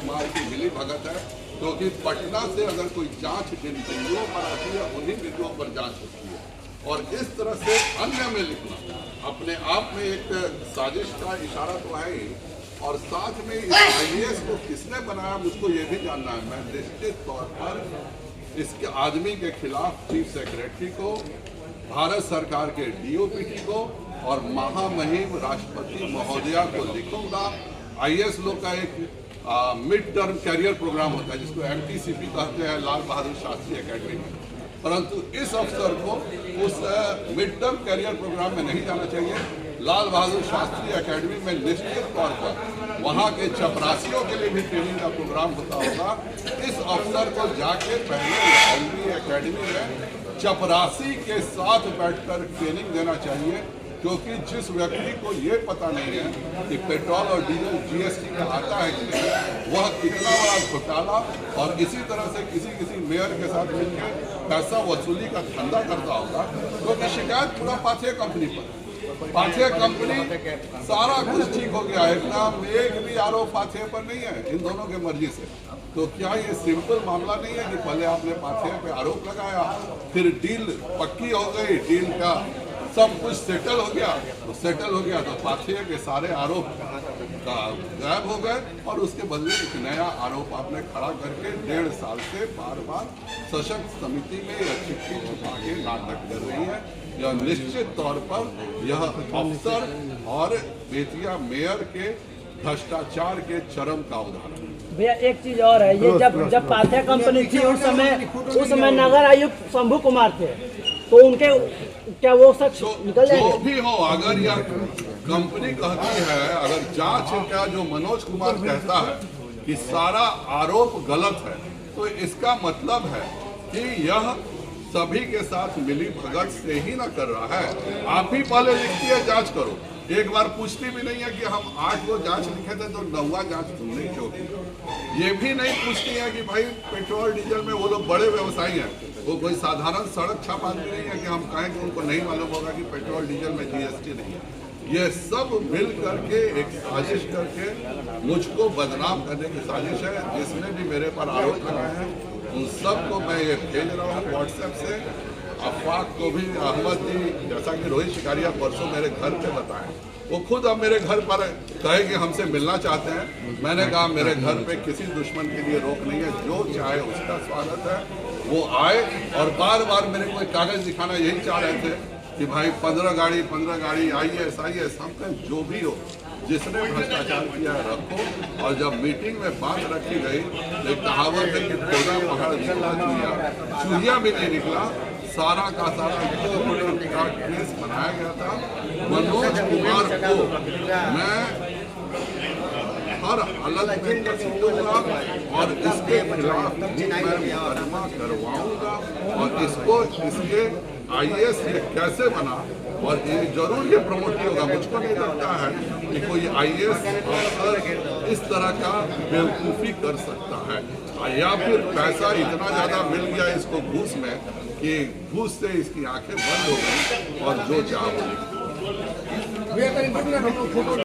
कुमार की मिली भगत है, क्योंकि पटना से अगर कोई जांच जिन बिंदुओं पर आती है उन्हीं बिंदुओं पर जांच होती है। और इस तरह से अन्य में लिखना अपने आप में एक साजिश का इशारा तो है ही, और साथ में इस IAS को किसने बनाया मुझको ये भी जानना है। मैं निश्चित तौर पर इसके आदमी के खिलाफ चीफ सेक्रेटरी को, भारत सरकार के DOPT को और महामहिम राष्ट्रपति महोदया को लिखूंगा। IAS लोग का एक मिड टर्म कैरियर प्रोग्राम होता है जिसको MTCP कहते हैं, लाल बहादुर शास्त्री एकेडमी में, परंतु इस अफसर को उस मिड टर्म कैरियर प्रोग्राम में नहीं जाना चाहिए। लाल बहादुर शास्त्री एकेडमी में निश्चित तौर पर वहाँ के चपरासियों के लिए भी ट्रेनिंग का प्रोग्राम होता होगा। इस अफसर को जाके पहले LB एकेडमी में चपरासी के साथ बैठकर ट्रेनिंग देना चाहिए, क्योंकि जिस व्यक्ति को ये पता नहीं है कि पेट्रोल और डीजल GST का आता है कि नहीं, वह कितना बड़ा घोटाला और इसी तरह से किसी मेयर के साथ मिलकर पैसा वसूली का धंधा करता होगा। क्योंकि शिकायत पूरा पाथेय कंपनी पर, पाथेय कंपनी सारा कुछ ठीक हो गया, एक भी आरोप पाथेय पर नहीं है इन दोनों के मर्जी से। तो क्या ये सिंपल मामला नहीं है कि पहले आपने पाथेय पे आरोप लगाया, फिर डील पक्की हो गई, डील का सब कुछ सेटल हो गया, तो सेटल हो गया तो पाथेय के सारे आरोप गायब हो गए और उसके बदले एक नया आरोप आपने खड़ा करके 1.5 साल से बार बार सशक्त समिति में यह चिट्ठी छुपा के नाटक कर रही है। यह निश्चित तौर पर यह अफसर और बेतिया मेयर के भ्रष्टाचार के चरम का उदाहरण है। भैया एक चीज और है, ये जब पाथेय कंपनी थी उस समय नगर आयुक्त शंभू कुमार थे, तो उनके क्या वो सच निकल जाएगा? जो भी हो, अगर यह कंपनी कहती है, अगर जांच का जो मनोज कुमार कहता है कि सारा आरोप गलत है, तो इसका मतलब है कि यह सभी के साथ मिली भगत से ही ना कर रहा है। आप ही पहले लिखती है जांच करो, एक बार पूछती भी नहीं है कि हम 8 को जांच लिखे थे तो 9वां जांच तुमने क्यों की। ये भी नहीं पूछती है कि भाई पेट्रोल डीजल में वो लोग बड़े व्यवसायी हैं, वो कोई साधारण सड़क छाप आदमी नहीं है कि हम कहें कि उनको नहीं मालूम होगा कि पेट्रोल डीजल में GST नहीं है। ये सब मिल करके एक साजिश करके मुझको बदनाम करने की साजिश है। जिसने भी मेरे पर आरोप लगाए हैं उन सबको मैं ये भेज रहा हूँ WhatsApp से। अफवाक को भी अहमद जी, जैसा कि रोहित शिकारिया परसों मेरे घर पे बताएं, वो खुद अब मेरे घर पर कहे कि हमसे मिलना चाहते हैं। मैंने कहा मेरे घर पे किसी दुश्मन के लिए रोक नहीं है, जो चाहे उसका स्वागत है, वो आए। और बार बार मेरे को एक कागज दिखाना यही चाह रहे थे कि भाई 15 गाड़ी IAS हम कहें जो भी हो, जिसने भ्रष्टाचार किया रखो। और जब मीटिंग में बात रखी गई, एक कहावत है कि टोला पहाड़ निकला चूहिया भी नहीं निकला। सारा का सारा का केस बनाया गया था। मनोज कुमार को मैं हर हालत में कसूंगा और इसके खिलाफ मैं मुकदमा करवाऊंगा और इसको इसके IAS ये कैसे बना और ये जरूर ये प्रमोट होगा। मुझको नहीं लगता है कि कोई IAS अफसर इस तरह का बेवकूफ़ी कर सकता है, या फिर पैसा इतना ज़्यादा मिल गया इसको घूस में कि घूस से इसकी आंखें बंद हो गई और जो चाह वो